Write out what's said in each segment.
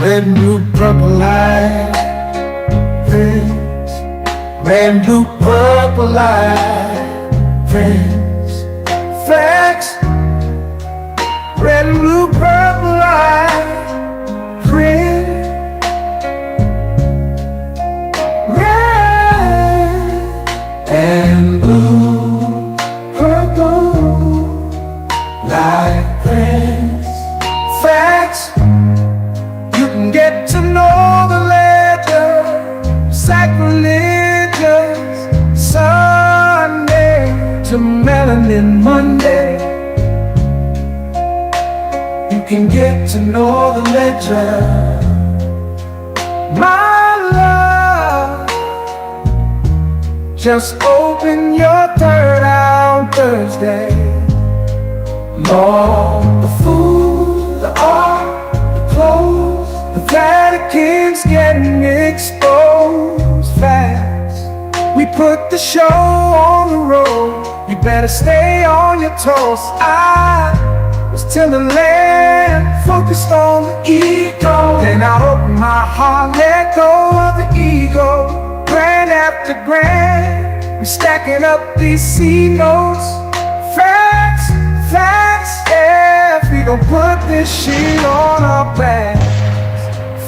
red and blue, purple light, friends. Red and blue, purple light, friends. Flags, red and blue, purple light, friends. Red and blue, purple light, friends. Facts, you can get to know the legend. Sacrilegious Sunday to Melanin Monday. You can get to know the legend. My love, just open your third eye on Thursday. Lord, the food, the art, the clothes, the Vatican's getting exposed fast. We put the show on the road, you better stay on your toes. I was till the land focused on the ego. Then I opened my heart, let go of the ego. Grand after grand, we're stacking up these C notes. Facts, facts, yeah, we gon' put this shit on our backs.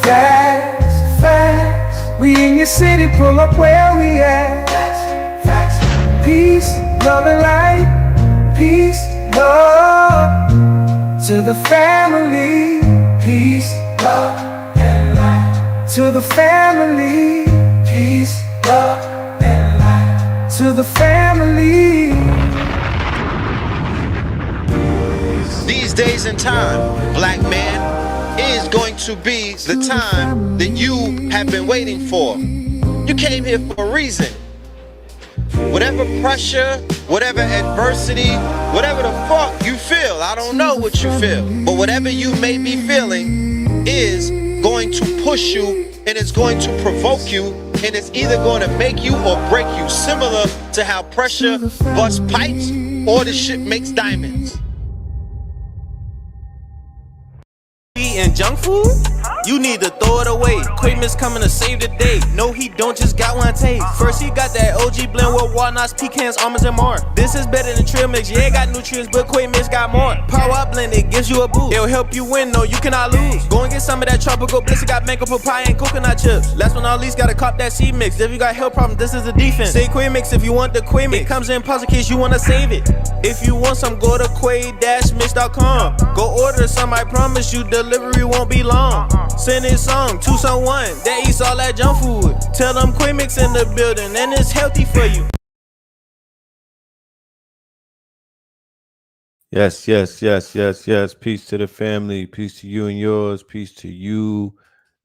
Facts, facts, we in your city, pull up where we at. Facts, facts, peace, love and light. Peace, love to the family. Peace, love and light to the family. Peace, love and light to the family. These days and time, black man, is going to be the time that you have been waiting for. You came here for a reason. Whatever pressure, whatever adversity, whatever the fuck you feel, I don't know what you feel, but whatever you may be feeling is going to push you, and it's going to provoke you, and it's either going to make you or break you, similar to how pressure busts pipes or the shit makes diamonds. And junk food? You need to throw it away. Quaidman's coming to save the day. No, he don't just got one taste. First he got that OG blend with walnuts, pecans, almonds, and more. This is better than trail mix. Yeah, it got nutrients, but Quaidman's got more. Power up blend, it gives you a boost. It'll help you win, no, you cannot lose. Go and get some of that tropical bliss. It got mango, papaya, and coconut chips. Last but not least, gotta cop that seed mix. If you got health problems, this is the defense. Say Quaid mix if you want the Quaid mix. It comes in pods in case you wanna save it. If you want some, go to quaid-mix.com. Go order some, I promise you delivery won't be long. Send this song to someone that eats all that junk food. Tell them Quaid mix in the building and it's healthy for you. Yes, yes, yes, yes, yes. Peace to the family. Peace to you and yours. Peace to you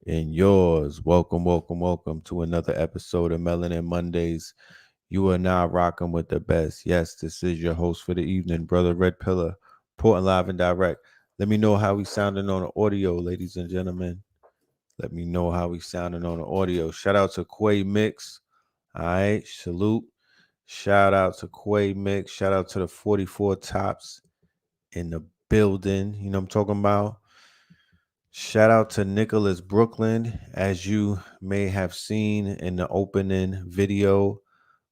and yours. Welcome, welcome, welcome to another episode of Melanin Mondays. You are now rocking with the best. Yes, this is your host for the evening, Brother Red Pillar, reporting live and direct. Let me know how we sounding on the audio, ladies and gentlemen. Let me know how we sounding on the audio. Shout out to Quaid Mix. All right, salute. Shout out to Quaid Mix. Shout out to the 44 Tops in the building. You know what I'm talking about? Shout out to Nicholas Brooklyn. As you may have seen in the opening video,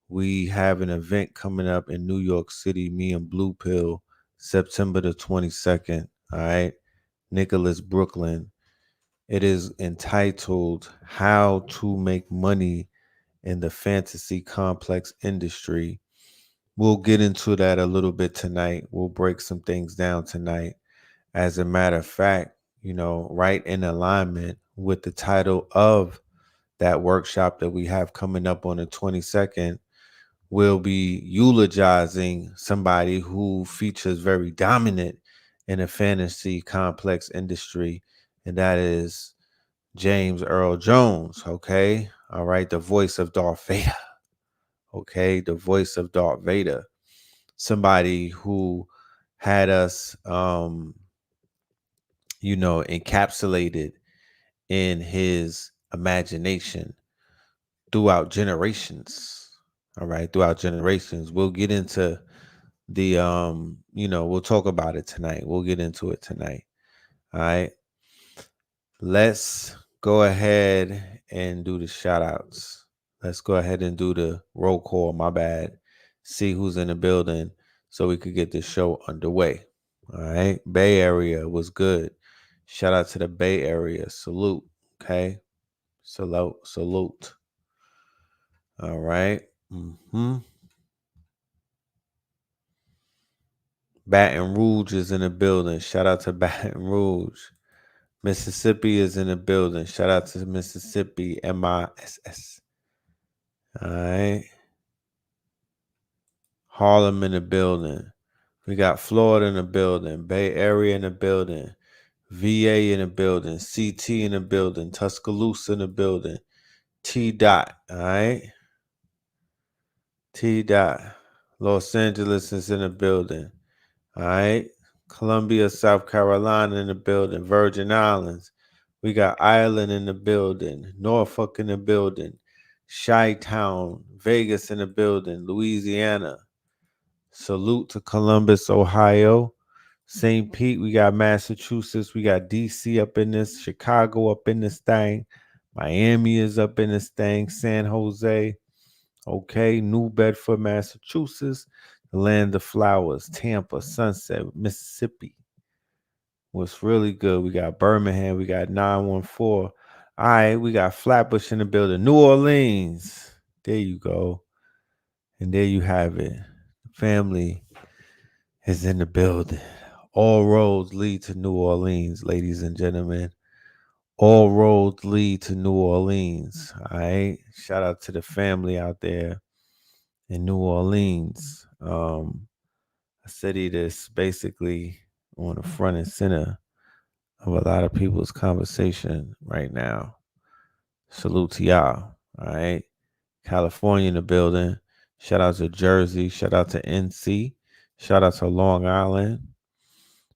we have an event coming up in New York City, me and Blue Pill, September the 22nd. All right. Nicholas Brooklyn. It is entitled How to Make Money in the Fantasy Complex Industry. We'll get into that a little bit tonight. We'll break some things down tonight. As a matter of fact, you know, right in alignment with the title of that workshop that we have coming up on the 22nd, we'll be eulogizing somebody who features very dominant in the fantasy complex industry, and that is James Earl Jones, okay? All right, the voice of Darth Vader, okay? The voice of Darth Vader. Somebody who had us, encapsulated in his imagination throughout generations, all right? Throughout generations. We'll get into the, we'll talk about it tonight. We'll get into it tonight, all right? Let's go ahead and do the shout outs. Let's go ahead and do the roll call. My bad. See who's in the building so we could get this show underway. All right. Bay Area was good. Shout out to the Bay Area. Salute. Okay. Salute. Salute. All right. Baton Rouge is in the building. Shout out to Baton Rouge. Mississippi is in the building. Shout out to Mississippi. MISS. All right. Harlem in the building. We got Florida in the building. Bay Area in the building. VA in the building. CT in the building. Tuscaloosa in the building. T. Dot. All right. T. Dot. Los Angeles is in the building. All right. Columbia, South Carolina in the building. Virgin Islands. We got Ireland in the building. Norfolk in the building. Chi-Town. Vegas in the building. Louisiana. Salute to Columbus, Ohio. St. Pete, we got Massachusetts. We got DC up in this. Chicago up in this thing. Miami is up in this thing. San Jose. Okay. New Bedford, Massachusetts. The land of flowers. Tampa, Sunset, Mississippi. What's really good? We got Birmingham. We got 914. All right. We got Flatbush in the building. New Orleans. There you go. And there you have it. Family is in the building. All roads lead to New Orleans, ladies and gentlemen. All roads lead to New Orleans. All right. Shout out to the family out there in New Orleans. A city that's basically on the front and center of a lot of people's conversation right now. Salute to y'all. All right. California in the building. Shout out to Jersey. Shout out to NC. Shout out to Long Island.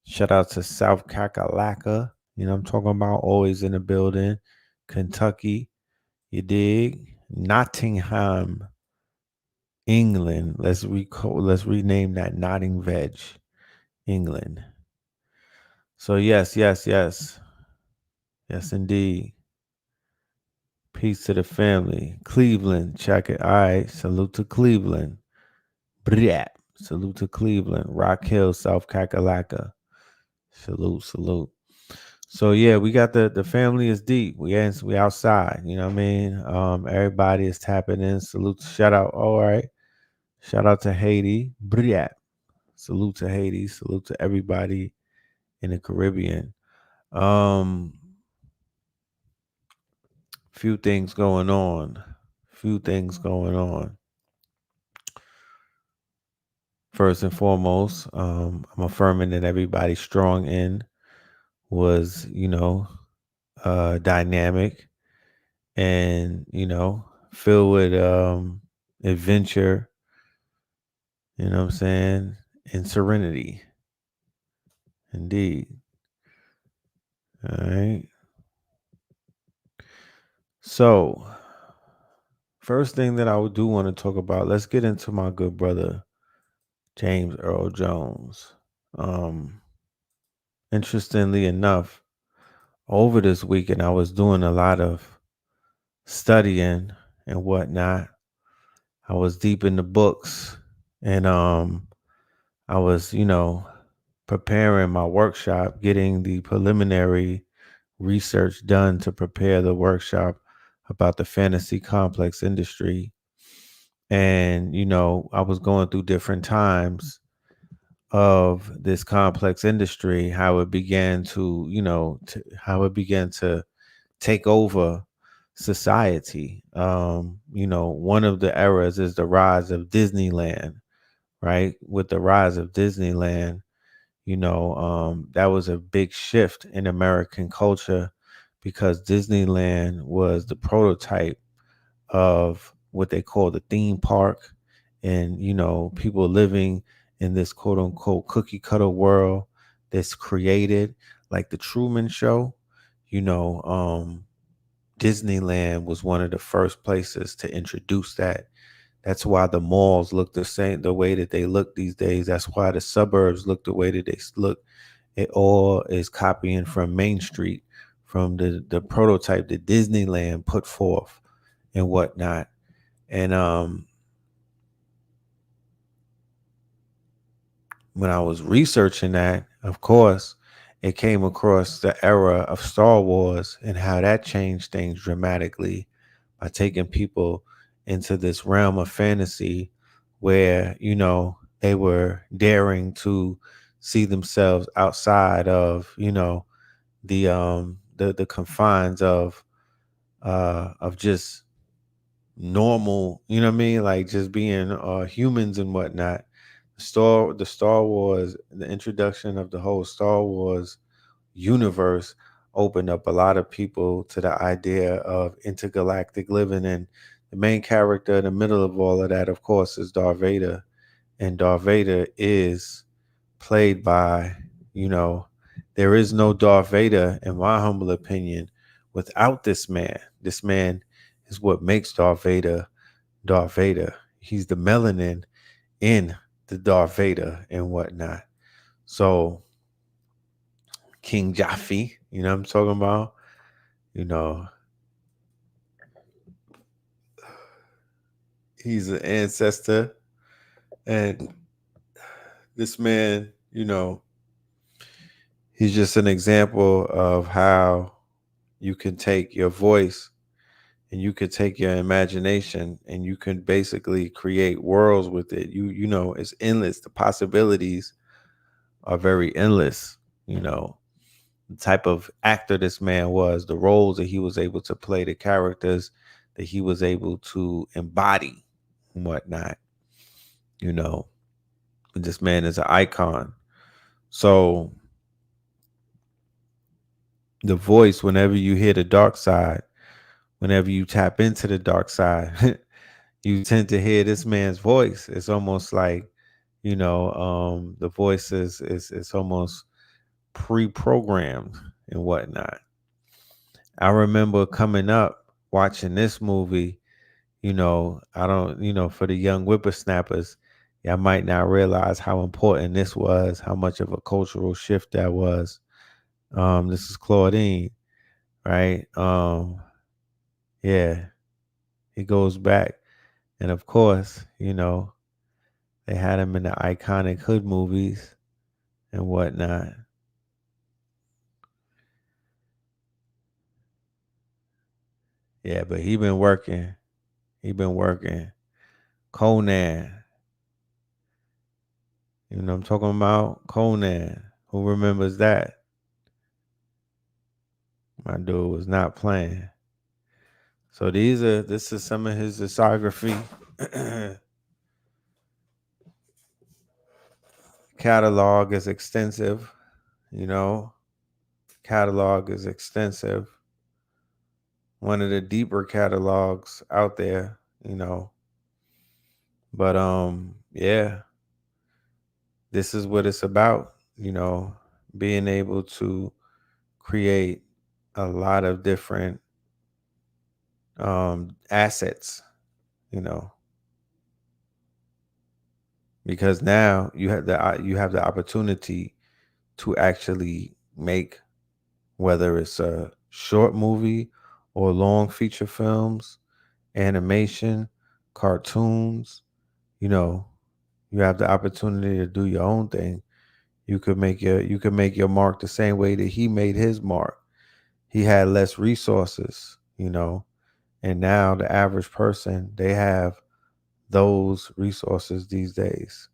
Shout out to South Kakalaka. You know what I'm talking about? Always in the building. Kentucky. You dig? Nottingham, England. Let's rename that Notting Veg, England. So yes. Yes, indeed. Peace to the family. Cleveland. Check it. All right. Salute to Cleveland. Bria. Salute to Cleveland. Rock Hill, South Kakalaka. Salute. So yeah, we got the family is deep. We outside. You know what I mean? Everybody is tapping in. Salute. Shout out. All right. Shout out to Haiti. Bria. Salute to Haiti. Salute to everybody in the Caribbean. Few things going on. First and foremost, I'm affirming that everybody's strong end was, dynamic and, filled with adventure, you know what I'm saying, and serenity. Indeed. All right. So, first thing that I do want to talk about, let's get into my good brother, James Earl Jones. Interestingly enough, over this weekend, I was doing a lot of studying and whatnot. I was deep in the books and I was, preparing my workshop, getting the preliminary research done to prepare the workshop about the fantasy complex industry. And, I was going through different times of this complex industry, how it began to, take over society. One of the eras is the rise of Disneyland, right? With the rise of Disneyland, that was a big shift in American culture because Disneyland was the prototype of what they call the theme park and, people living in this quote unquote cookie cutter world that's created like the Truman Show. Disneyland was one of the first places to introduce that. That's why the malls look the same, the way that they look these days. That's why the suburbs look the way that they look. It all is copying from Main Street, from the prototype that Disneyland put forth and whatnot. And when I was researching that, of course, it came across the era of Star Wars and how that changed things dramatically by taking people into this realm of fantasy where, they were daring to see themselves outside of, the confines of just normal, you know what I mean? Like just being humans and whatnot. The Star Wars, the introduction of the whole Star Wars universe opened up a lot of people to the idea of intergalactic living. And the main character in the middle of all of that, of course, is Darth Vader. And Darth Vader is played by, you know, there is no Darth Vader, in my humble opinion, without this man. This man is what makes Darth Vader Darth Vader. He's the melanin in the Darth Vader and whatnot. So King Jaffe, you know what I'm talking about? You know, he's an ancestor. And this man, he's just an example of how you can take your voice and you can take your imagination and you can basically create worlds with it. It's endless. The possibilities are very endless, the type of actor this man was, the roles that he was able to play, the characters that he was able to embody and whatnot. This man is an icon. So the voice, whenever you hear the dark side, whenever you tap into the dark side, you tend to hear this man's voice. It's almost like, the voice is almost pre-programmed and whatnot. I remember coming up watching this movie, I don't, for the young whippersnappers, I might not realize how important this was, how much of a cultural shift that was. This is Claudine, right? Yeah, he goes back. And of course, they had him in the iconic hood movies and whatnot. Yeah, but he been working. He been working. Conan. You know what I'm talking about? Conan. Who remembers that? My dude was not playing. So this is some of his discography. Catalog is extensive, you know. Catalog is extensive. One of the deeper catalogs out there, But yeah, this is what it's about, being able to create a lot of different assets, you know, because now you have the opportunity to actually make, whether it's a short movie or long feature films, animation, cartoons, you know, you have the opportunity to do your own thing. You could make your mark the same way that he made his mark. He had less resources, and now the average person, they have those resources these days.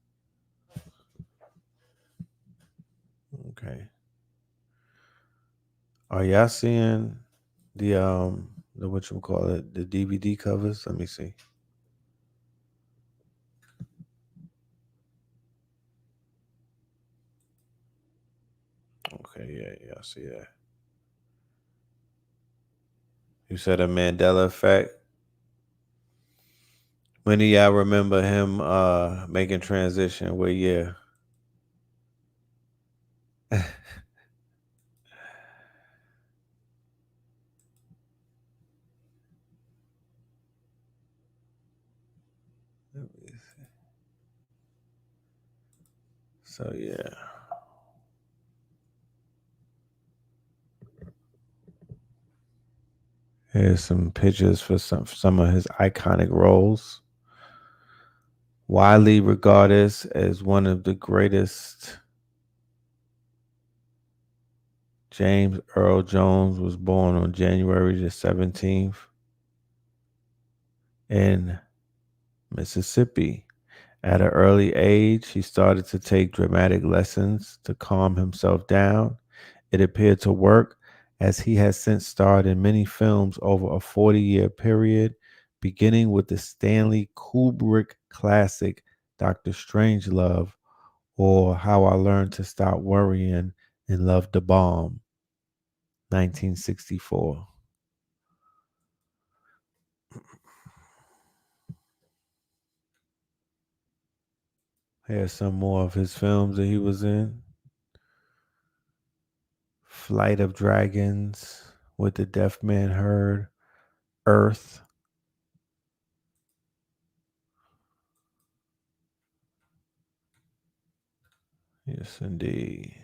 Okay. Are y'all seeing the what you call it, the DVD covers? Let me see. Okay, yeah, I see that. You said a Mandela effect. When do y'all remember him making transition? What year? So yeah. Here's some pictures for some of his iconic roles. Widely regarded as one of the greatest, James Earl Jones was born on January the 17th in Mississippi. At an early age, he started to take dramatic lessons to calm himself down. It appeared to work, as he has since starred in many films over a 40-year period, beginning with the Stanley Kubrick classic Dr. Strangelove, or How I Learned to Stop Worrying and Love the Bomb, 1964. Here's some more of his films that he was in. Flight of Dragons, With the Deaf Man Heard, Earth. Yes, indeed.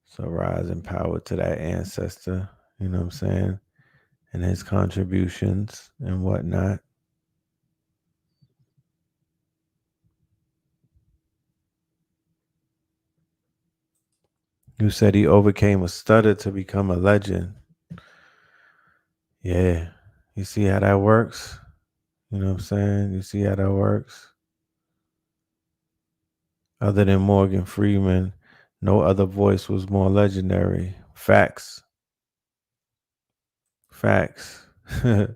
So rise in power to that ancestor, you know what I'm saying? And his contributions and whatnot. You said he overcame a stutter to become a legend. Yeah. You see how that works? You know what I'm saying? You see how that works? Other than Morgan Freeman, no other voice was more legendary. Facts. Facts. I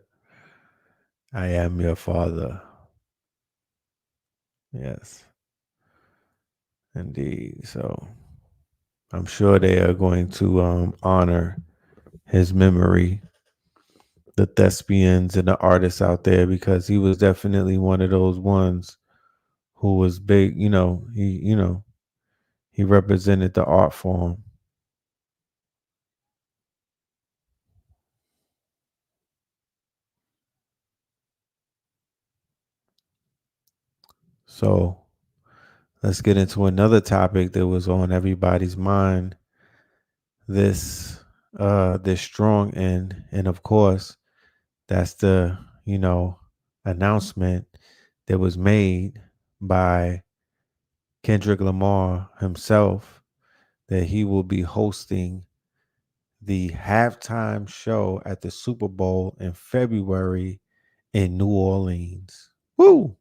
am your father. Yes, indeed. So I'm sure they are going to honor his memory, the thespians and the artists out there, because he was definitely one of those ones who was big. He represented the art form. So let's get into another topic that was on everybody's mind. This strong end, and of course, that's the announcement that was made by Kendrick Lamar himself, that he will be hosting the halftime show at the Super Bowl in February in New Orleans. Woo!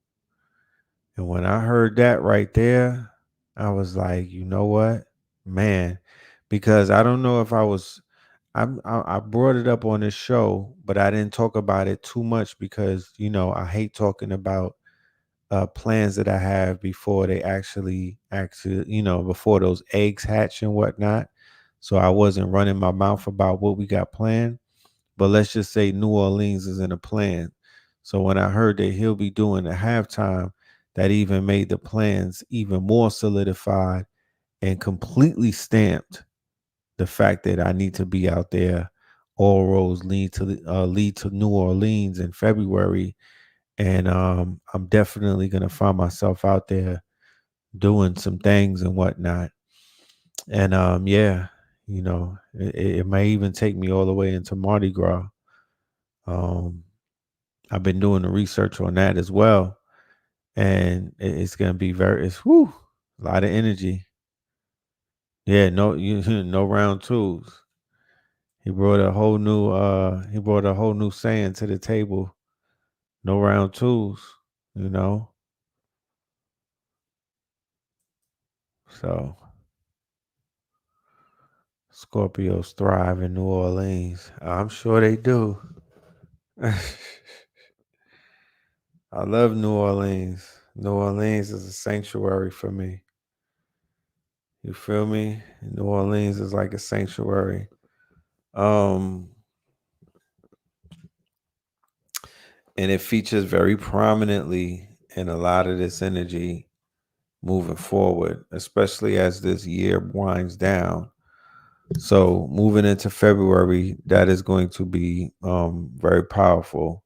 And when I heard that right there, I was like, you know what, man? Because I don't know if I brought it up on this show, but I didn't talk about it too much because I hate talking about plans that I have before they actually before those eggs hatch and whatnot. So I wasn't running my mouth about what we got planned. But let's just say New Orleans is in a plan. So when I heard that he'll be doing a halftime, that even made the plans even more solidified and completely stamped the fact that I need to be out there. All roads lead to New Orleans in February, and I'm definitely gonna find myself out there doing some things and whatnot. And yeah, it may even take me all the way into Mardi Gras. Um, I've been doing the research on that as well, and it's gonna be a lot of energy. Yeah, no, no round twos. He brought a whole new saying to the table. No round twos, you know. So Scorpios thrive in New Orleans. I'm sure they do. I love New Orleans. New Orleans is a sanctuary for me. You feel me? New Orleans is like a sanctuary. Um, and it features very prominently in a lot of this energy moving forward, especially as this year winds down. So moving into February, that is going to be very powerful,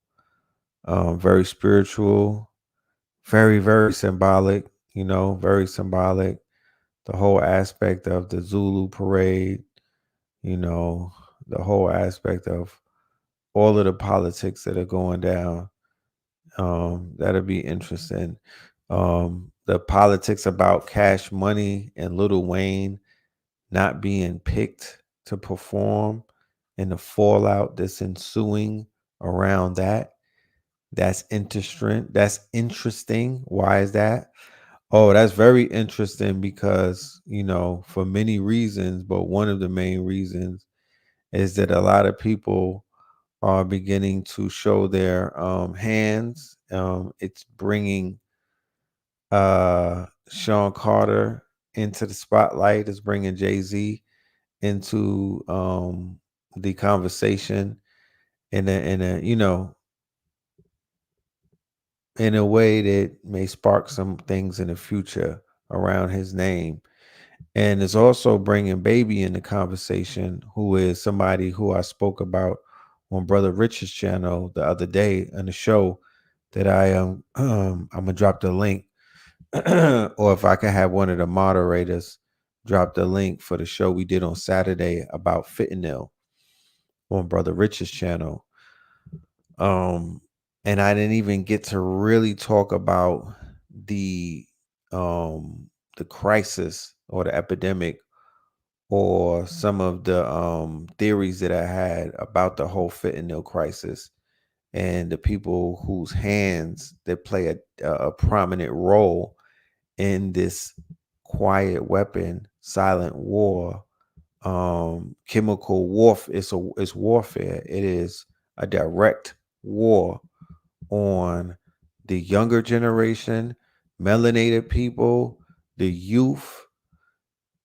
very spiritual, very, very symbolic, very symbolic. The whole aspect of the Zulu parade, you know, the whole aspect of all of the politics that are going down. That'll be interesting. The politics about Cash Money and Lil Wayne not being picked to perform and the fallout that's ensuing around that. That's interesting. That's interesting. Why is that? Oh, that's very interesting because, for many reasons, but one of the main reasons is that a lot of people are beginning to show their hands. It's bringing Sean Carter into the spotlight. It's bringing Jay-Z into the conversation in a way that may spark some things in the future around his name. And it's also bringing Baby in the conversation, who is somebody who I spoke about on Brother Rich's channel the other day on the show that I'm gonna drop the link, or if I can have one of the moderators drop the link for the show we did on Saturday about fentanyl on Brother Rich's channel. And I didn't even get to really talk about the the crisis or the epidemic or some of the theories that I had about the whole fentanyl crisis and the people whose hands that play a prominent role in this quiet weapon, silent war, chemical warfare. It's warfare. It is a direct war on the younger generation, melanated people, the youth,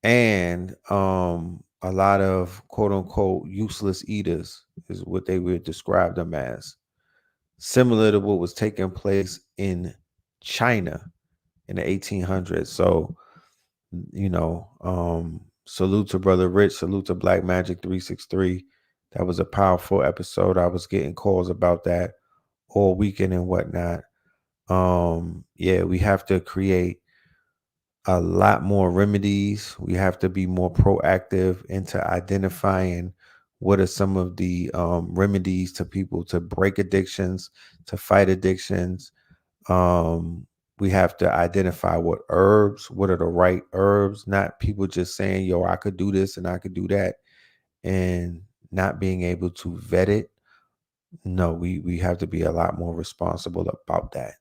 and a lot of quote unquote useless eaters is what they would describe them as. Similar to what was taking place in China in the 1800s. So, salute to Brother Rich, salute to Black Magic 363. That was a powerful episode. I was getting calls about that all weekend and whatnot. Yeah, we have to create a lot more remedies. We have to be more proactive into identifying what are some of the remedies to people to break addictions, to fight addictions. We have to identify what are the right herbs, not people just saying, yo, I could do this and I could do that, and not being able to vet it. No, we have to be a lot more responsible about that.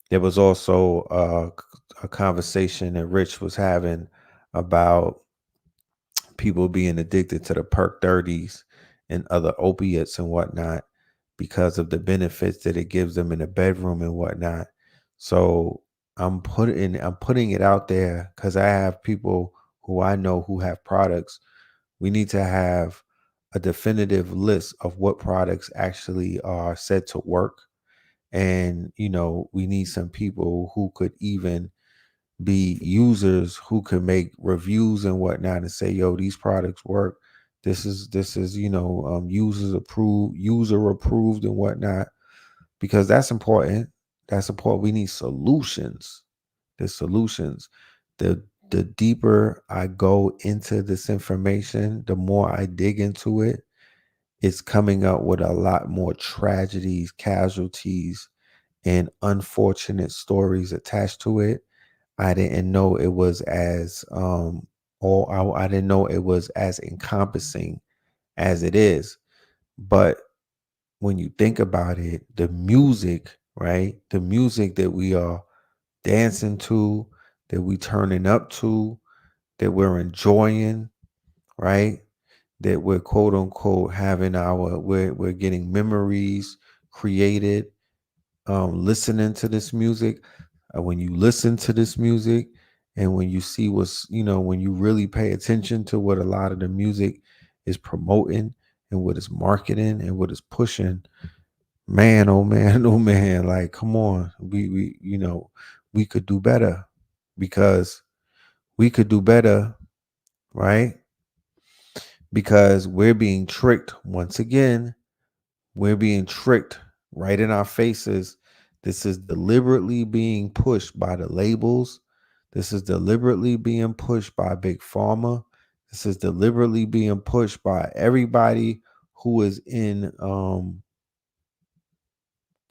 There was also a conversation that Rich was having about people being addicted to the perk 30s and other opiates and whatnot because of the benefits that it gives them in the bedroom and whatnot. So I'm putting it out there because I have people who I know who have products. We need to have a definitive list of what products actually are said to work. And, we need some people who could even be users who could make reviews and whatnot and say, yo, these products work. This is, user approved and whatnot, because that's important. That's important. We need solutions. The solutions. The deeper I go into this information, the more I dig into it, it's coming up with a lot more tragedies, casualties, and unfortunate stories attached to it. I didn't know it was as I didn't know it was as encompassing as it is. But when you think about it, the music, right? The music that we are dancing to, that we turning up to, that we're enjoying, right? That we're quote unquote having we're getting memories created listening to this music. When you listen to this music and when you see when you really pay attention to what a lot of the music is promoting and what it's marketing and what it's pushing, man, oh man, oh man, like, come on, we could do better, because we could do better, right? Because we're being tricked once again. We're being tricked right in our faces. This is deliberately being pushed by the labels. This is deliberately being pushed by Big Pharma. This is deliberately being pushed by everybody who is in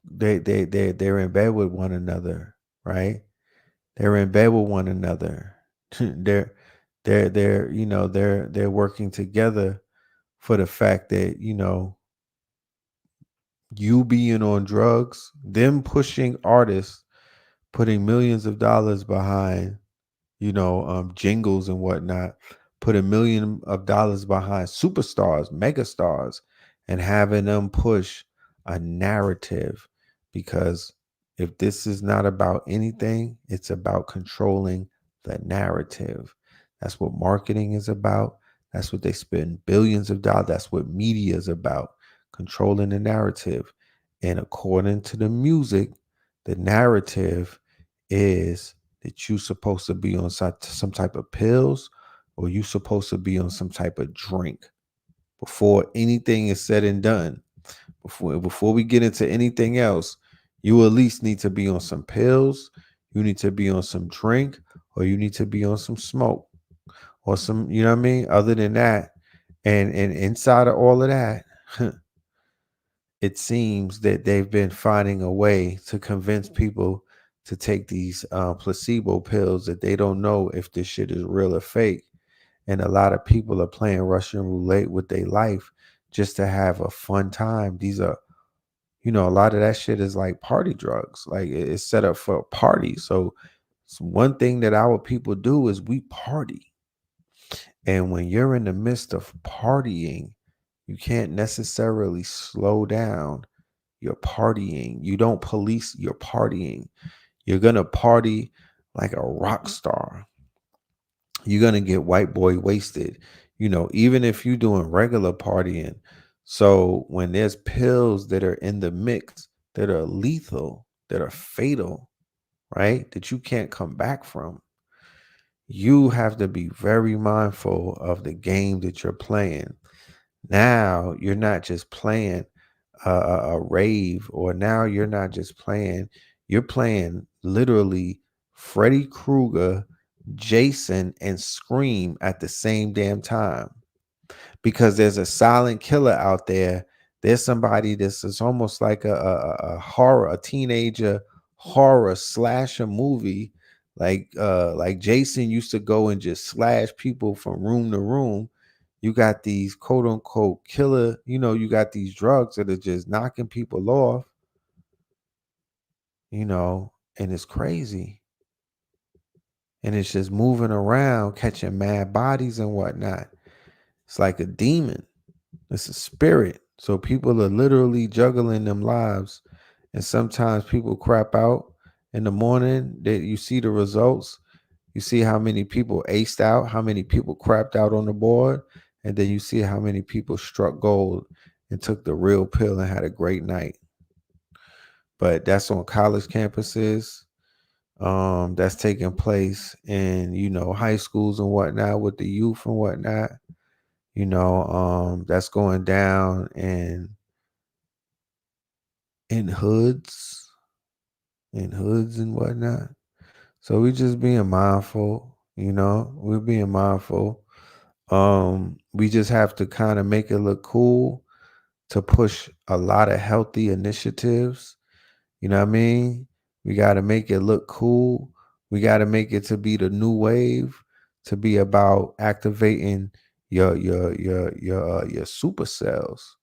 they're in bed with one another, right? They're in bed with one another. they're they're working together for the fact that, you being on drugs, them pushing artists, putting millions of dollars behind, jingles and whatnot, put $1 million behind superstars, megastars, and having them push a narrative. Because if this is not about anything, it's about controlling the narrative. That's what marketing is about. That's what they spend billions of dollars. That's what media is about, controlling the narrative. And according to the music, the narrative is that you supposed to be on some type of pills, or you supposed to be on some type of drink before anything is said and done. Before we get into anything else, you at least need to be on some pills, you need to be on some drink, or you need to be on some smoke, or some, you know what I mean? Other than that, and inside of all of that, it seems that they've been finding a way to convince people to take these placebo pills that they don't know if this shit is real or fake. And a lot of people are playing Russian roulette with their life just to have a fun time. These are, a lot of that shit is like party drugs. Like it's set up for a party. So one thing that our people do is we party. And when you're in the midst of partying, you can't necessarily slow down your partying. You don't police your partying. You're going to party like a rock star. You're going to get white boy wasted, even if you're doing regular partying. So when there's pills that are in the mix that are lethal, that are fatal, right, that you can't come back from, you have to be very mindful of the game that you're playing. Now you're not just playing a rave, or now you're not just playing, you're playing literally Freddy Krueger, Jason, and Scream at the same damn time. Because there's a silent killer out there. There's somebody that's is almost like a horror, a teenager horror slasher movie. Like Jason used to go and just slash people from room to room. You got these quote unquote killer, you got these drugs that are just knocking people off, and it's crazy. And it's just moving around, catching mad bodies and whatnot. It's like a demon. It's a spirit. So people are literally juggling them lives. And sometimes people crap out in the morning, that you see the results. You see how many people aced out, how many people crapped out on the board, and then you see how many people struck gold and took the real pill and had a great night. But that's on college campuses. That's taking place in, high schools and whatnot with the youth and whatnot. That's going down in hoods, and whatnot. So we just being mindful, we're being mindful. We just have to kind of make it look cool to push a lot of healthy initiatives. You know what I mean? We got to make it look cool. We got to make it to be the new wave, to be about activating your super cells.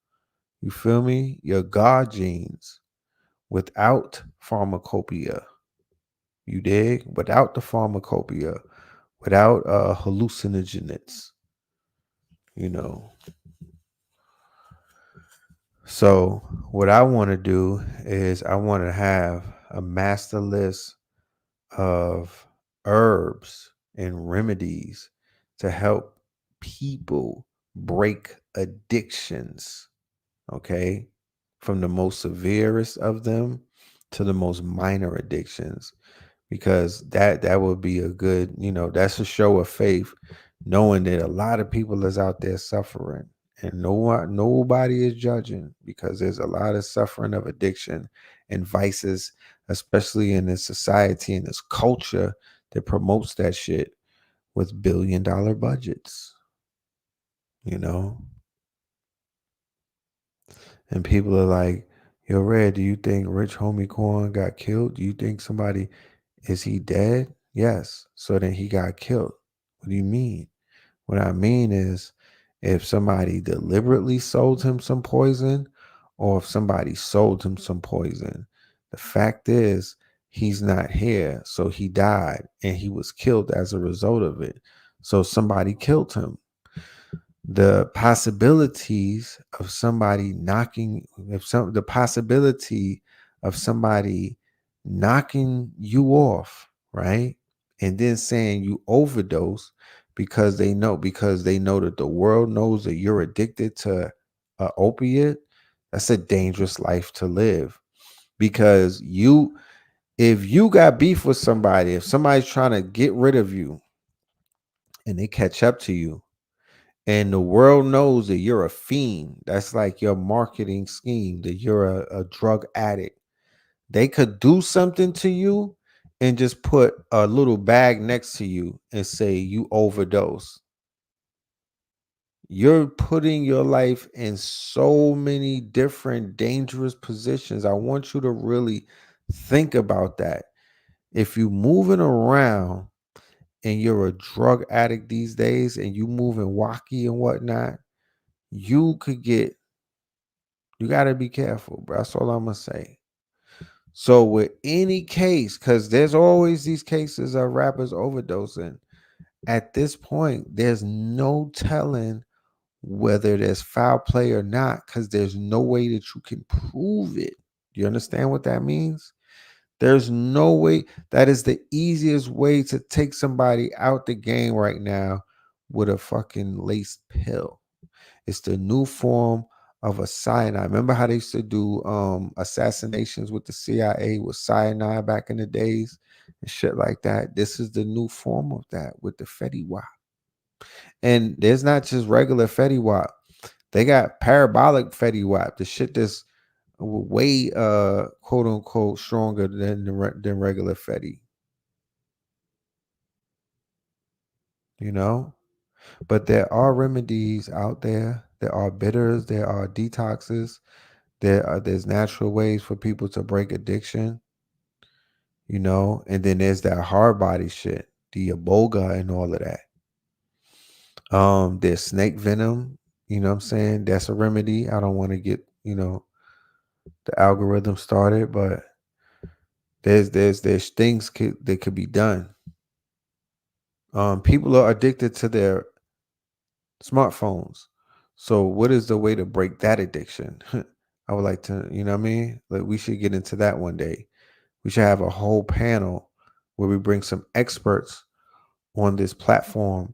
You feel me? Your God genes without pharmacopoeia. You dig? Without the pharmacopoeia, without hallucinogens, you know. So what I want to do is I want to have a master list of herbs and remedies to help people break addictions, okay? From the most severest of them to the most minor addictions, because that would be a good, that's a show of faith, knowing that a lot of people is out there suffering, and nobody is judging, because there's a lot of suffering of addiction and vices, especially in this society and this culture that promotes that shit with $1 billion budgets. you know? And people are like, yo, Red, do you think Rich Homie Quan got killed? Do you think somebody, is he dead? Yes. So then he got killed. What do you mean? What I mean is, if somebody deliberately sold him some poison or if somebody sold him some poison, the fact is he's not here. So he died and he was killed as a result of it. So somebody killed him. The possibilities of somebody knocking, the possibility of somebody knocking you off, right? And then saying you overdose because they know that the world knows that you're addicted to a opiate. That's a dangerous life to live, because if you got beef with somebody, if somebody's trying to get rid of you and they catch up to you, and the world knows that you're a fiend, that's like your marketing scheme, that you're a drug addict. They could do something to you and just put a little bag next to you and say you overdose. You're putting your life in so many different dangerous positions. I want you to really think about that. If you're moving around and you're a drug addict these days and you moving wacky and whatnot, you could get, you got to be careful, bro. That's all I'm going to say. So with any case, because there's always these cases of rappers overdosing, at this point, there's no telling whether there's foul play or not, because there's no way that you can prove it. Do you understand what that means? There's no way. That is the easiest way to take somebody out the game right now, with a fucking laced pill. It's the new form of a cyanide. Remember how they used to do assassinations with the CIA with cyanide back in the days and shit like that? This is the new form of that with the Fetty Wap. And there's not just regular Fetty Wap. They got parabolic Fetty Wap, the shit that's way quote unquote stronger than regular Fetty. You know? But there are remedies out there. There are bitters, there are detoxes. There's natural ways for people to break addiction, you know, and then there's that hard body shit, the iboga and all of that. There's snake venom, you know what I'm saying? That's a remedy. I don't want to get, the algorithm started, but there's things that could be done. People are addicted to their smartphones. So what is the way to break that addiction? I would like to, you know what I mean? Like, we should get into that one day. We should have a whole panel where we bring some experts on this platform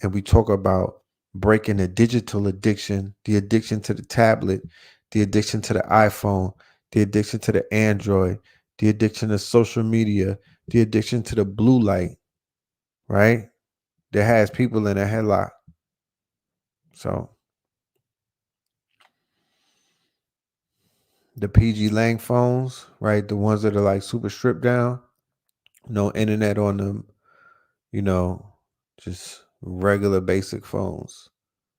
and we talk about breaking the digital addiction, the addiction to the tablet, the addiction to the iPhone, the addiction to the Android, the addiction to social media, the addiction to the blue light, right? That has people in a headlock. So the PG Lang phones, right? The ones that are like super stripped down, no internet on them, you know, just regular basic phones,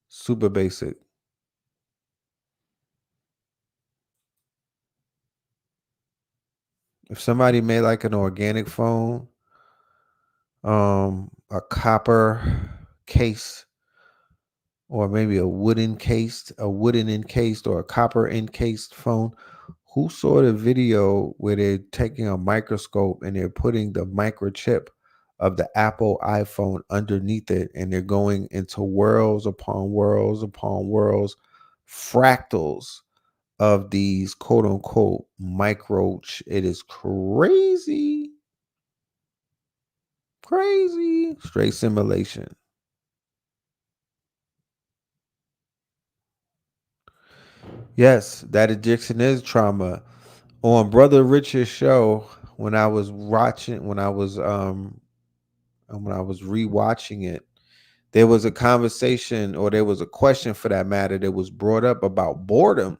super basic. If somebody made like an organic phone, a copper case, or maybe a wooden encased or a copper encased phone, who saw the video where they're taking a microscope and they're putting the microchip of the Apple iPhone underneath it, and they're going into worlds upon worlds upon worlds, fractals of these quote unquote it is crazy, crazy, straight simulation. Yes, that addiction is trauma. On Brother Richard's show, when I was watching, when I was rewatching it, there was a conversation, or there was a question for that matter, that was brought up about boredom.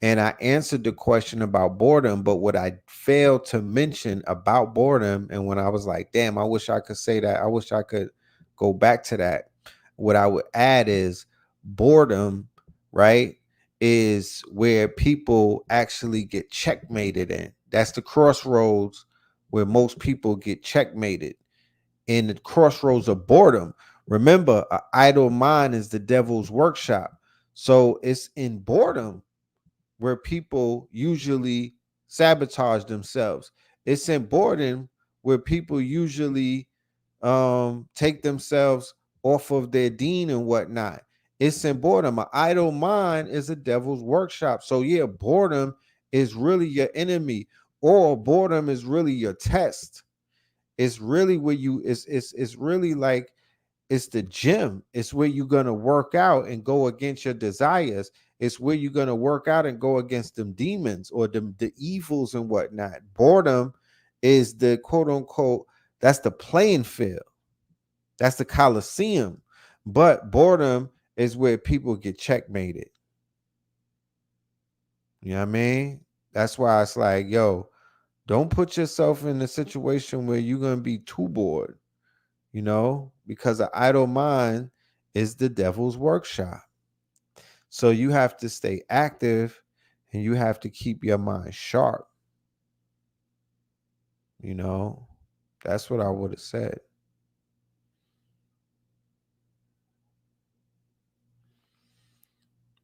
And I answered the question about boredom, but what I failed to mention about boredom, and when I was like, damn, I wish I could say that, I wish I could go back to that. what I would add is boredom, right? Is where people actually get checkmated in. That's the crossroads where most people get checkmated, in the crossroads of boredom. Remember, an idle mind is the devil's workshop. So it's in boredom where people usually sabotage themselves. It's in boredom where people usually take themselves off of their dean and whatnot. It's in boredom. An idle mind is a devil's workshop. So yeah, boredom is really your enemy, or boredom is really your test. It's really where you it's really like it's the gym. It's where you're gonna work out and go against your desires. It's where you're gonna work out and go against them demons or the evils and whatnot. Boredom is the quote unquote, that's the playing field. That's the Coliseum. But boredom is where people get checkmated. You know what I mean? That's why it's like, yo, don't put yourself in a situation where you're gonna be too bored, because an idle mind is the devil's workshop. So you have to stay active and you have to keep your mind sharp. You know, that's what I would have said.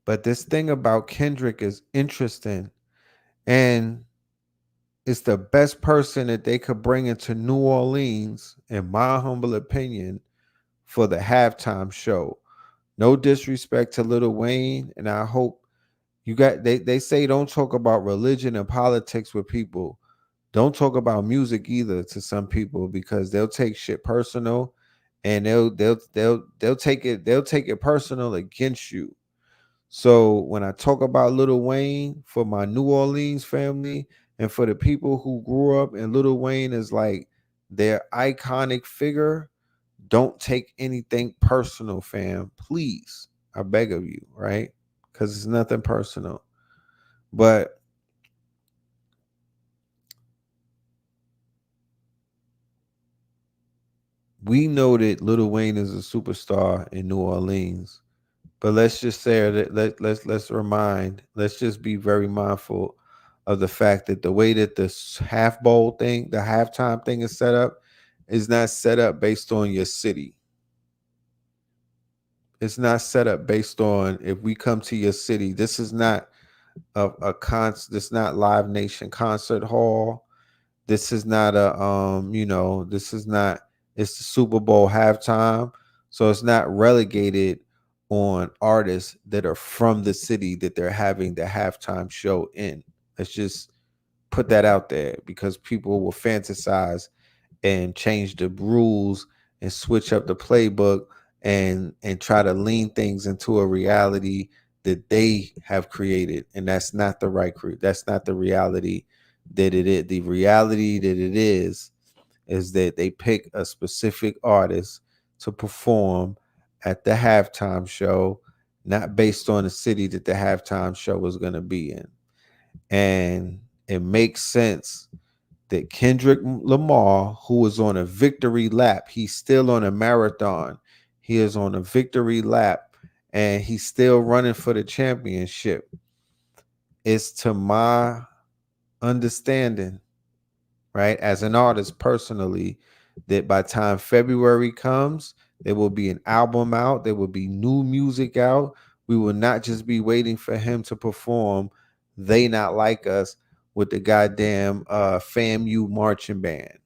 But this thing about Kendrick is interesting, and it's the best person that they could bring into New Orleans, in my humble opinion, for the halftime show. No disrespect to Lil Wayne, and I hope they say don't talk about religion and politics with people. Don't talk about music either to some people, because they'll take shit personal, and they'll take it personal against you. So when I talk about Lil Wayne, for my New Orleans family and for the people who grew up and Lil Wayne is like their iconic figure, don't take anything personal, fam. Please. I beg of you, right? Because it's nothing personal. But we know that Lil Wayne is a superstar in New Orleans. But let's just say that let's just be very mindful of the fact that the way that the half bowl thing, the halftime thing is set up, is not set up based on your city. It's not set up based on if we come to your city. This is not a concert. This is not Live Nation concert hall. This is not this is not, it's the Super Bowl halftime. So it's not relegated on artists that are from the city that they're having the halftime show in. Let's just put that out there, because people will fantasize and change the rules and switch up the playbook and try to lean things into a reality that they have created, and that's not the right that's not the reality that it is. The reality that it is that they pick a specific artist to perform at the halftime show, not based on the city that the halftime show is going to be in. And it makes sense that Kendrick Lamar, who is on a victory lap, he's still on a marathon. He is on a victory lap and he's still running for the championship. It's, to my understanding, right, as an artist personally, that by time February comes, there will be an album out, there will be new music out. We will not just be waiting for him to perform They Not Like Us with the goddamn FAMU marching band.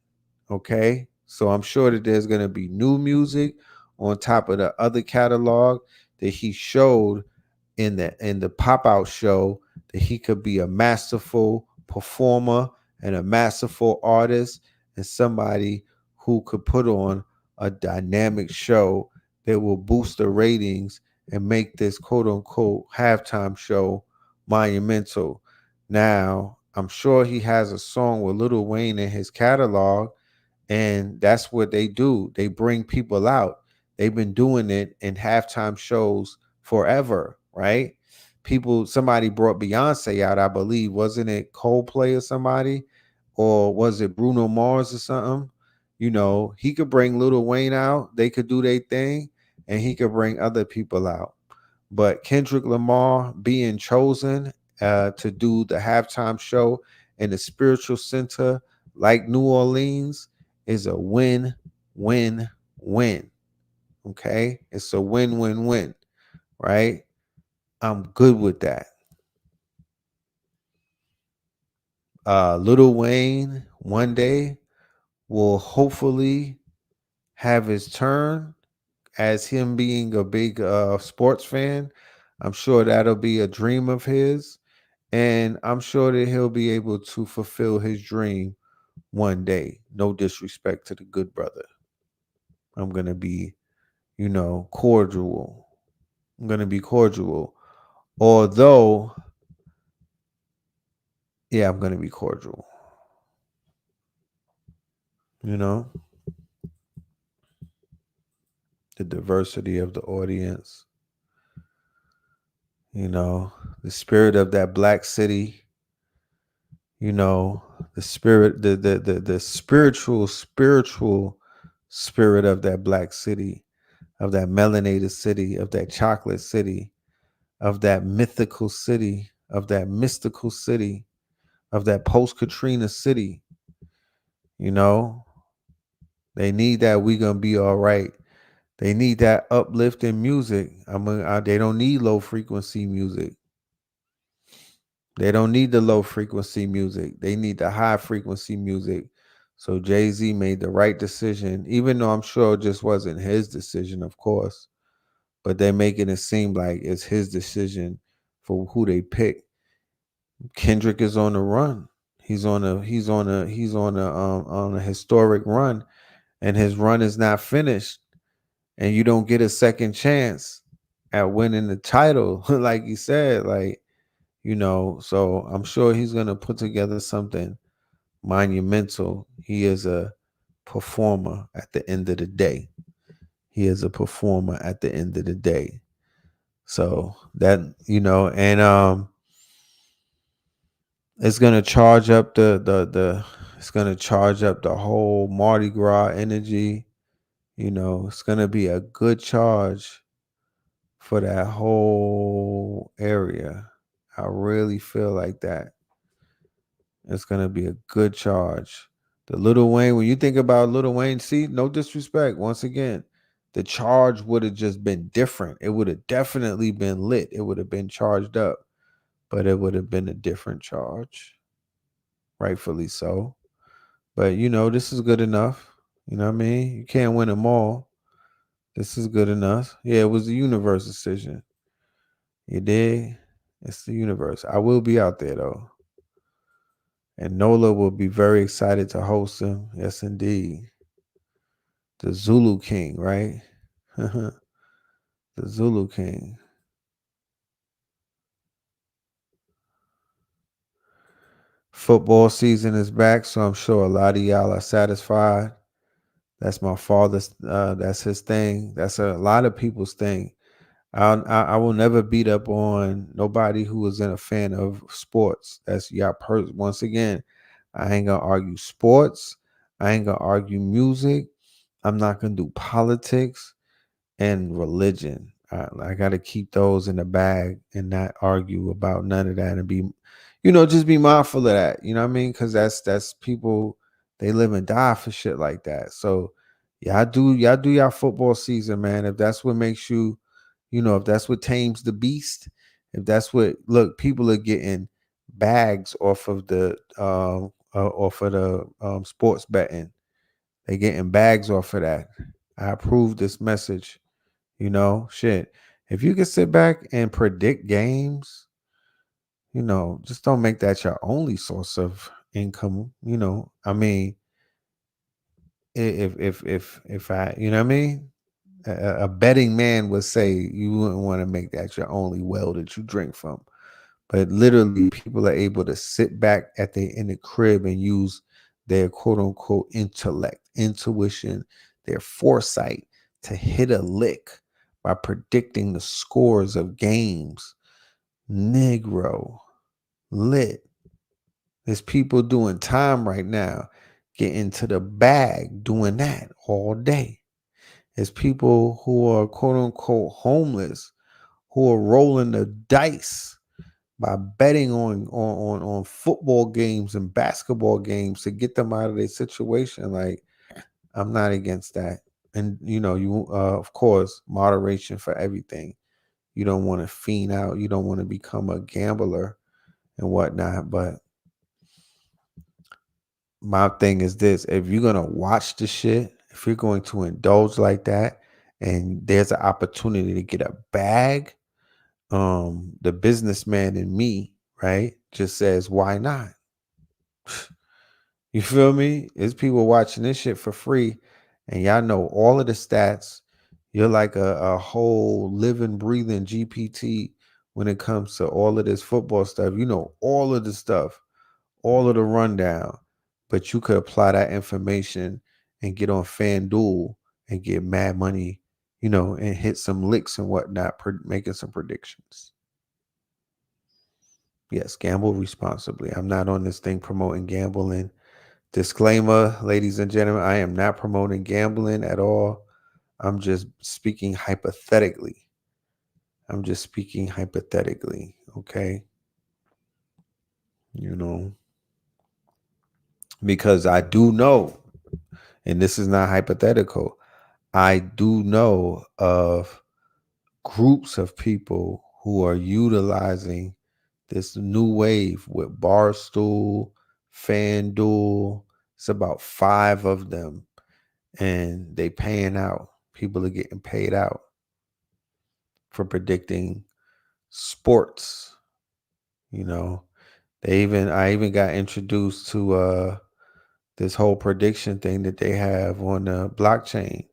Okay, so I'm sure that there's going to be new music on top of the other catalog that he showed in the pop-out show, that he could be a masterful performer and a masterful artist, and somebody who could put on a dynamic show that will boost the ratings and make this quote unquote halftime show monumental. Now, I'm sure he has a song with Lil Wayne in his catalog, and that's what they do. They bring people out. They've been doing it in halftime shows forever, right? Somebody brought Beyonce out, I believe. Wasn't it Coldplay or somebody? Or was it Bruno Mars or something? He could bring Lil Wayne out. They could do their thing. and he could bring other people out. But Kendrick Lamar being chosen to do the halftime show in the spiritual center like New Orleans is a win, win, win. Okay, it's a win, win, win. Right? I'm good with that. Little Wayne one day will hopefully have his turn as him being a big sports fan. I'm sure that'll be a dream of his. And I'm sure that he'll be able to fulfill his dream one day. No disrespect to the good brother. I'm going to be, cordial. I'm going to be cordial. Although, yeah, I'm going to be cordial. The diversity of the audience, the spirit of that black city, the spirit, the spiritual spirit of that black city, of that melanated city, of that chocolate city, of that mythical city, of that mystical city, of that post-Katrina city. They need that. We gonna be all right. They need that uplifting music. They don't need low frequency music. They don't need the low frequency music. They need the high frequency music. So Jay-Z made the right decision, even though I'm sure it just wasn't his decision, of course. But they're making it seem like it's his decision for who they pick. Kendrick is on the run. He's on a historic run, and his run is not finished. And you don't get a second chance at winning the title, like you said, so I'm sure he's gonna put together something monumental. He is a performer at the end of the day. He is a performer at the end of the day. So that, and it's gonna charge up it's gonna charge up the whole Mardi Gras energy. It's gonna be a good charge for that whole area. I really feel like that. It's gonna be a good charge. The Lil Wayne, when you think about Lil Wayne, see, no disrespect. Once again, the charge would have just been different. It would have definitely been lit. It would have been charged up, but it would have been a different charge. Rightfully so. But this is good enough. You know what I mean? You can't win them all. This is good enough. Yeah, it was the universe decision. You did? It's the universe. I will be out there though. And Nola will be very excited to host him. Yes, indeed. The Zulu King, right? The Zulu King. Football season is back, so I'm sure a lot of y'all are satisfied. That's my father's. That's his thing. That's a lot of people's thing. I will never beat up on nobody who isn't a fan of sports. That's y'all. Once again, I ain't gonna argue sports. I ain't gonna argue music. I'm not gonna do politics and religion. I got to keep those in the bag and not argue about none of that and be, just be mindful of that. You know what I mean? Because that's people, they live and die for shit like that. So y'all do y'all football season, man. If that's what makes you, if that's what tames the beast, if that's what people are getting bags off of the sports betting. They getting bags off of that. I approve this message. Shit. If you can sit back and predict games, just don't make that your only source of income. I mean, if I, you know what I mean? A betting man would say you wouldn't want to make that your only well that you drink from. But literally, people are able to sit back in the crib and use their quote unquote intellect, intuition, their foresight to hit a lick by predicting the scores of games. Negro, lit. There's people doing time right now, getting to the bag, doing that all day. It's people who are quote unquote homeless, who are rolling the dice by betting on football games and basketball games to get them out of their situation. Like, I'm not against that. And you of course, moderation for everything. You don't want to fiend out. You don't want to become a gambler and whatnot. But my thing is this: if you're gonna watch the shit, if you're going to indulge like that, and there's an opportunity to get a bag, the businessman in me, right, just says, why not? You feel me? It's people watching this shit for free, and y'all know all of the stats. You're like a whole living, breathing GPT when it comes to all of this football stuff. You know all of the stuff, all of the rundown, but you could apply that information and get on FanDuel and get mad money, and hit some licks and whatnot, making some predictions. Yes, gamble responsibly. I'm not on this thing promoting gambling. Disclaimer, ladies and gentlemen, I am not promoting gambling at all. I'm just speaking hypothetically. Okay? Because I do know, and this is not hypothetical, I do know of groups of people who are utilizing this new wave with Barstool, FanDuel. It's about 5 of them, and they paying out. People are getting paid out for predicting sports. I even got introduced to this whole prediction thing that they have on the blockchain,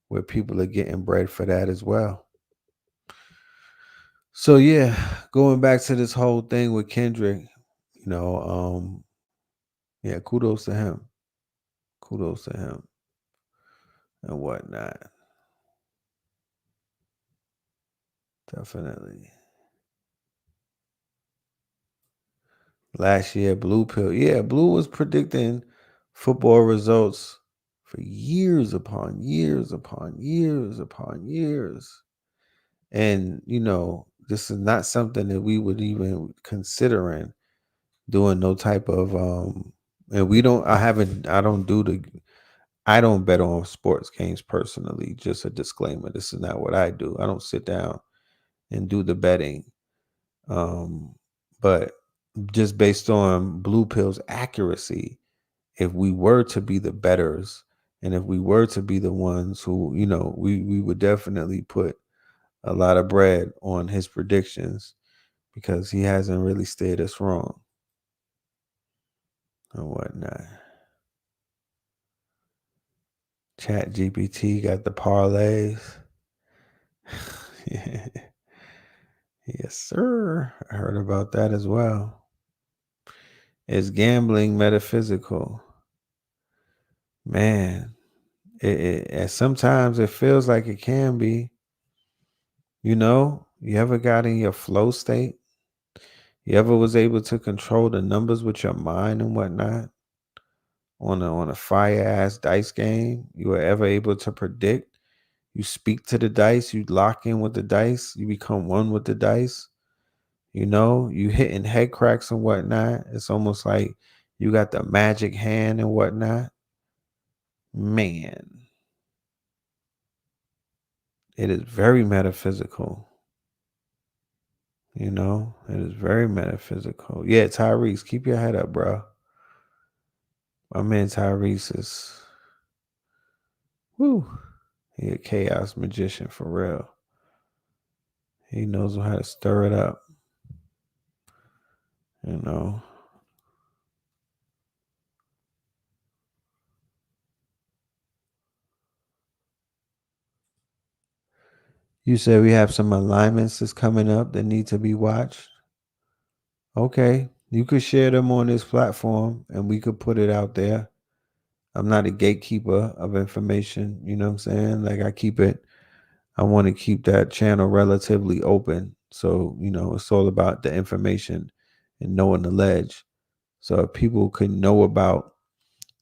where people are getting bread for that as well. So yeah, going back to this whole thing with Kendrick, yeah, kudos to him. And whatnot. Definitely. Last year, Blue Pill. Yeah, Blue was predicting football results for years upon years upon years upon years. And, this is not something that we would even considering doing no type of and I don't bet on sports games personally. Just a disclaimer. This is not what I do. I don't sit down and do the betting. But just based on Blue Pill's accuracy, if we were to be the betters, and if we were to be the ones who, we would definitely put a lot of bread on his predictions, because he hasn't really steered us wrong and whatnot. Chat GPT got the parlays. Yeah. Yes, sir. I heard about that as well. Is gambling metaphysical? Man, sometimes it feels like it can be. You ever got in your flow state? You ever was able to control the numbers with your mind and whatnot on a fire ass dice game? You were ever able to predict? You speak to the dice, you lock in with the dice, you become one with the dice. You hitting head cracks and whatnot. It's almost like you got the magic hand and whatnot. Man, it is very metaphysical. It is very metaphysical. Yeah, Tyrese, keep your head up, bro. My man Tyrese is, he a chaos magician for real. He knows how to stir it up. You said we have some alignments that's coming up that need to be watched. Okay, you could share them on this platform and we could put it out there. I'm not a gatekeeper of information. You know what I'm saying? Like, I want to keep that channel relatively open. So, it's all about the information and knowing the ledge. So if people can know about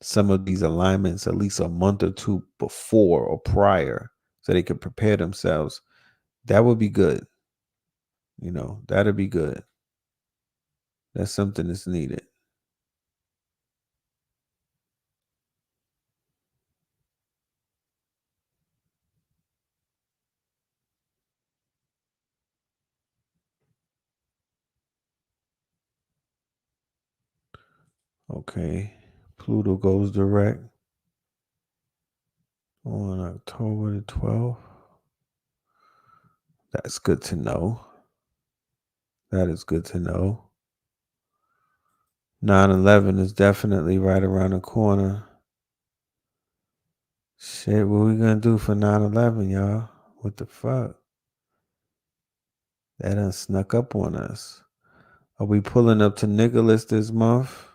some of these alignments at least a month or two before or prior, so they could prepare themselves. That would be good. That'd be good. That's something that's needed. Okay. Pluto goes direct on October the 12th. That's good to know. That is good to know. 9/11 is definitely right around the corner. Shit, what we gonna do for 9/11, y'all? What the fuck? That done snuck up on us. Are we pulling up to Nicholas this month?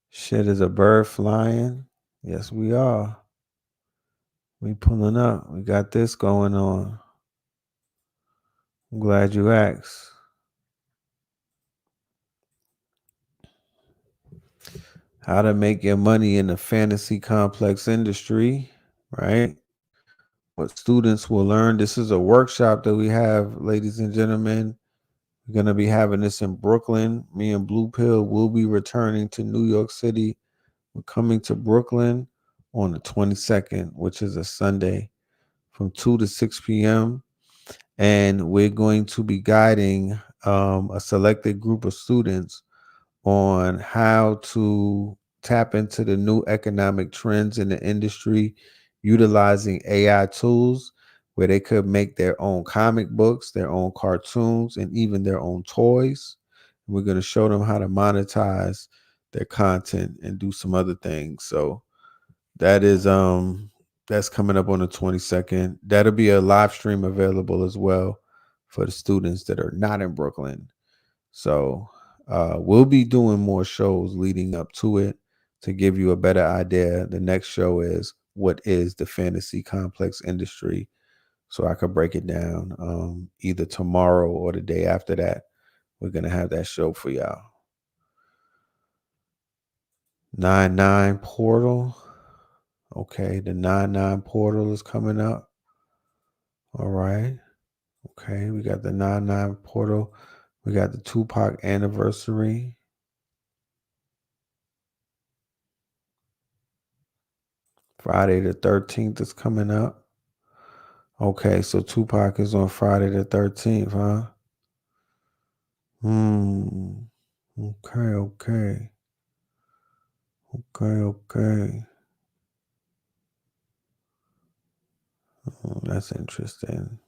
Shit, is a bird flying? Yes, we are. We pulling up. We got this going on. I'm glad you asked. How to make your money in the fantasy complex industry, right? What students will learn. This is a workshop that we have, ladies and gentlemen. We're going to be having this in Brooklyn. Me and Blue Pill will be returning to New York City. We're coming to Brooklyn on the 22nd, which is a Sunday, from 2 to 6 p.m. And we're going to be guiding a selected group of students on how to tap into the new economic trends in the industry, utilizing AI tools where they could make their own comic books, their own cartoons, and even their own toys. We're going to show them how to monetize their content and do some other things. So that's coming up on the 22nd. That'll be a live stream available as well for the students that are not in Brooklyn. So we'll be doing more shows leading up to it to give you a better idea. The next show is what is the fantasy complex industry, so I could break it down either tomorrow or the day after that. We're going to have that show for y'all. 9/9 portal. Okay, the 9/9 portal is coming up. All right. Okay, we got the 9/9 portal. We got the Tupac anniversary. Friday the 13th is coming up. Okay, so Tupac is on Friday the 13th, huh? Okay. That's interesting.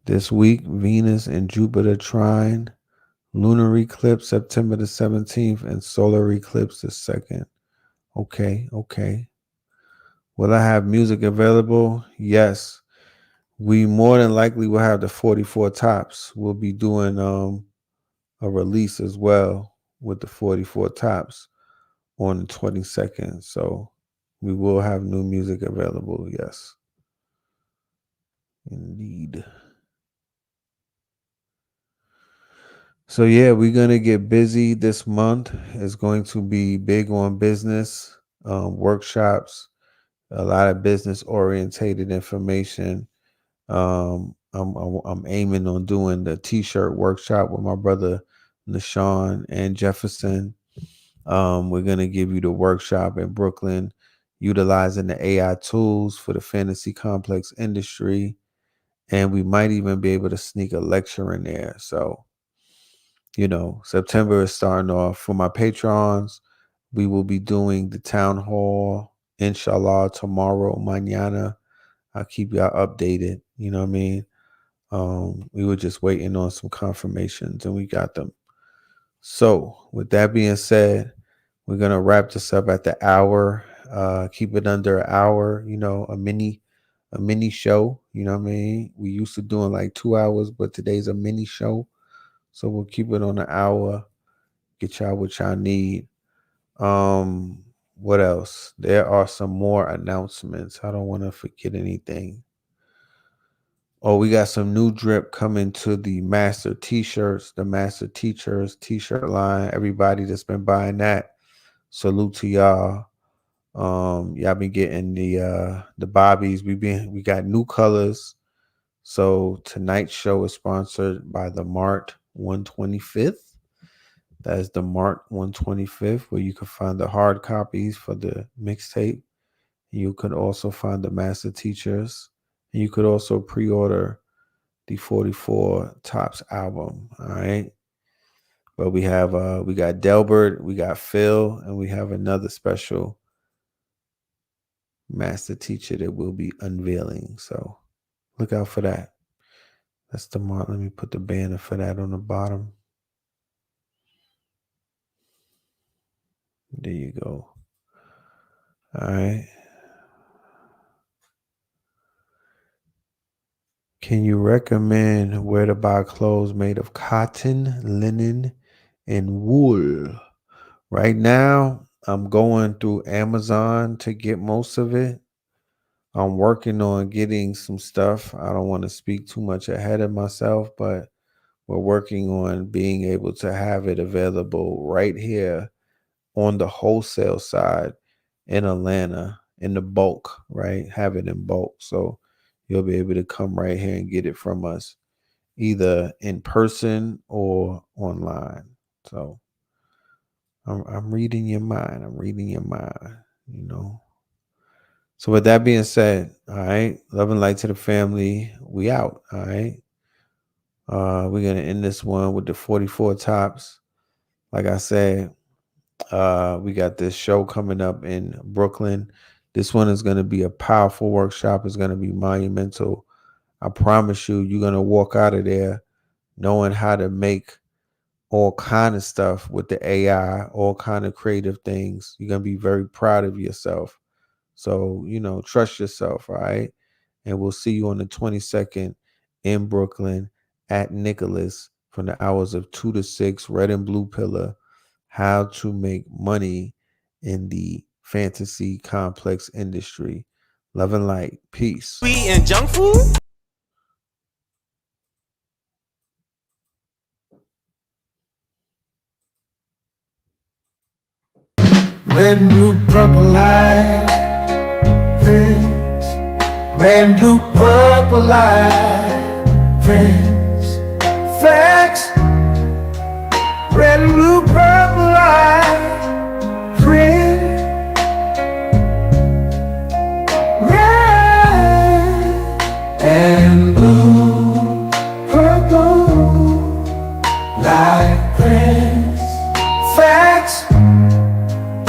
This week, Venus and Jupiter trine, lunar eclipse September the 17th, and solar eclipse the 2nd. Okay. Will I have music available? Yes. We more than likely will have the 44 tops. We'll be doing a release as well with the 44 tops on the 22nd. So we will have new music available. Yes. Indeed. So yeah, we're going to get busy this month. It's going to be big on business, workshops, a lot of business orientated information. I'm aiming on doing the t-shirt workshop with my brother Nashawn and Jefferson. We're gonna give you the workshop in Brooklyn, utilizing the AI tools for the fantasy complex industry, and we might even be able to sneak a lecture in there. So, September is starting off. For my patrons, we will be doing the town hall, inshallah, tomorrow, mañana. I'll keep y'all updated. You know what I mean? We were just waiting on some confirmations and we got them. So with that being said, we're going to wrap this up at the hour, keep it under an hour, a mini show. You know what I mean? We used to doing like 2 hours, but today's a mini show. So we'll keep it on an hour, get y'all what y'all need. What else? There are some more announcements. I don't want to forget anything. Oh, we got some new drip coming to the Master T-shirts, the Master Teachers T-shirt line. Everybody that's been buying that, salute to y'all. Y'all been getting the bobbies. We got new colors. So tonight's show is sponsored by the Mart 125th. That is the Mart 125th, where you can find the hard copies for the mixtape. You could also find the master teachers. And you could also pre-order the 44 Tops album. All right. But we got Delbert, we got Phil, and we have another special master teacher that we'll be unveiling. So look out for that. That's the Mart. Let me put the banner for that on the bottom. There you go. All right. Can you recommend where to buy clothes made of cotton, linen, and wool? Right now, I'm going through Amazon to get most of it. I'm working on getting some stuff. I don't want to speak too much ahead of myself, but we're working on being able to have it available right here on the wholesale side in Atlanta in the bulk, right? Have it in bulk. So you'll be able to come right here and get it from us either in person or online. So I'm reading your mind. I'm reading your mind, you know. So with that being said, all right, love and light to the family. We out. All right. We're gonna end this one with the 44 Tops. Like I said, we got this show coming up in Brooklyn. This one is gonna be a powerful workshop. It's gonna be monumental. I promise you, you're gonna walk out of there knowing how to make all kind of stuff with the AI, all kind of creative things. You're gonna be very proud of yourself. So, you know, trust yourself, all right? And we'll see you on the 22nd in Brooklyn at Nicholas from the hours of 2 to 6, red and blue pillar, how to make money in the fantasy complex industry. Love and light. Peace. We eating junk food? Red, blue, purple light, friends. Red, blue, purple light, friends. Facts. Red, blue, purple light, friends. Red and blue, purple light, friends. Facts.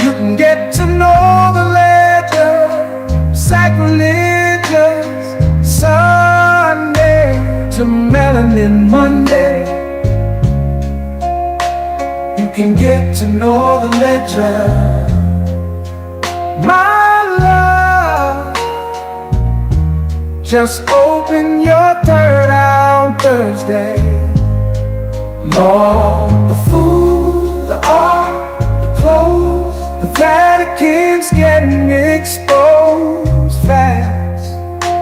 You can get to know the ledger, sacrilegious Sunday to Melanin Monday. You can get to know the ledger, my love. Just open your third eye on Thursday. Lord, the food, the art, the clothes, the Vatican's getting exposed fast.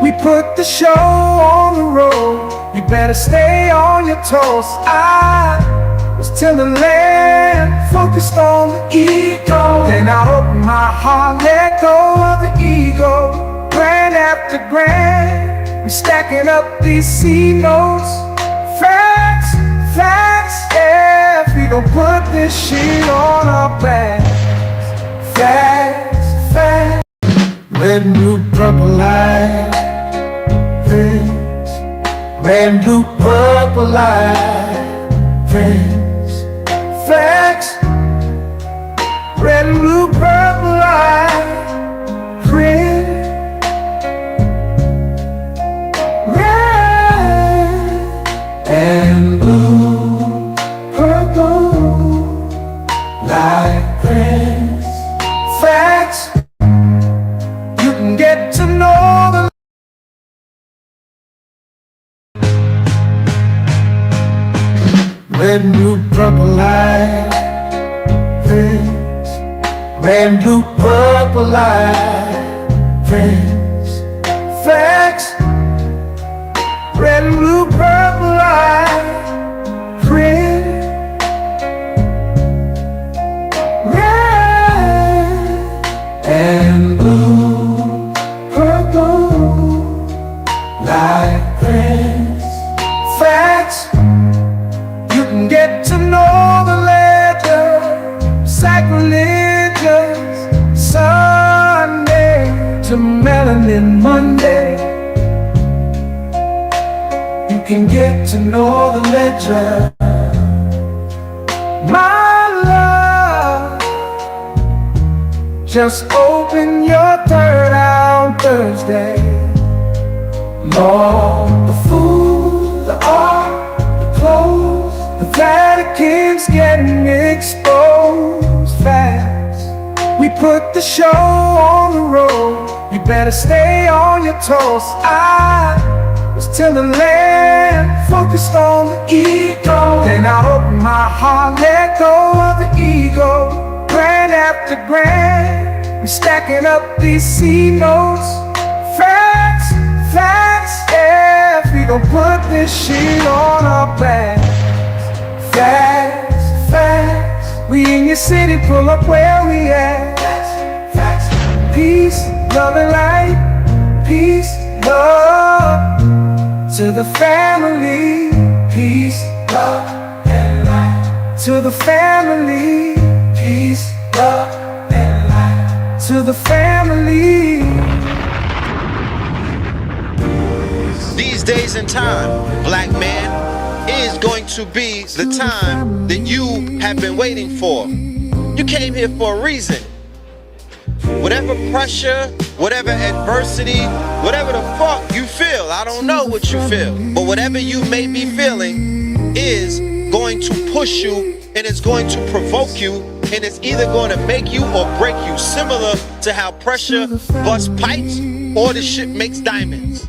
We put the show on the road. You better stay on your toes. I was till the land focused on the ego. Then I opened my heart, let go of the ego. Grand after grand, we stacking up these C notes. Facts, facts, yeah. We gon' put this shit on our backs. Facts, facts. Red, blue, purple light, friends. Red, blue, purple light, friends. Facts. Red, blue, purple light, friends. Red and blue, purple light, friends. Facts. You can get to know the red, blue, purple light, friends. Red, blue, purple light, friends. Facts. Red, blue, purple light, friends. Red and to Melanin Monday. You can get to know the legend. My love, just open your third eye on Thursday. Lord, the food, the art, the clothes, the Vatican's getting exposed fast. We put the show on the road. You better stay on your toes. I was till the land focused on the ego. Then I opened my heart, let go of the ego. Grand after grand, we stacking up these C notes. Facts, facts, yeah, we gon' put this shit on our backs. Facts, facts, we in your city, pull up where we at. Facts, facts, peace, love and light. Peace, love to the family. Peace, love and light. To the family. Peace, love and light. To the family. These days and time, black man, is going to be the time that you have been waiting for. You came here for a reason. Whatever pressure, whatever adversity, whatever the fuck you feel, I don't know what you feel, but whatever you may be feeling is going to push you, and it's going to provoke you, and it's either going to make you or break you, similar to how pressure busts pipes or the shit makes diamonds.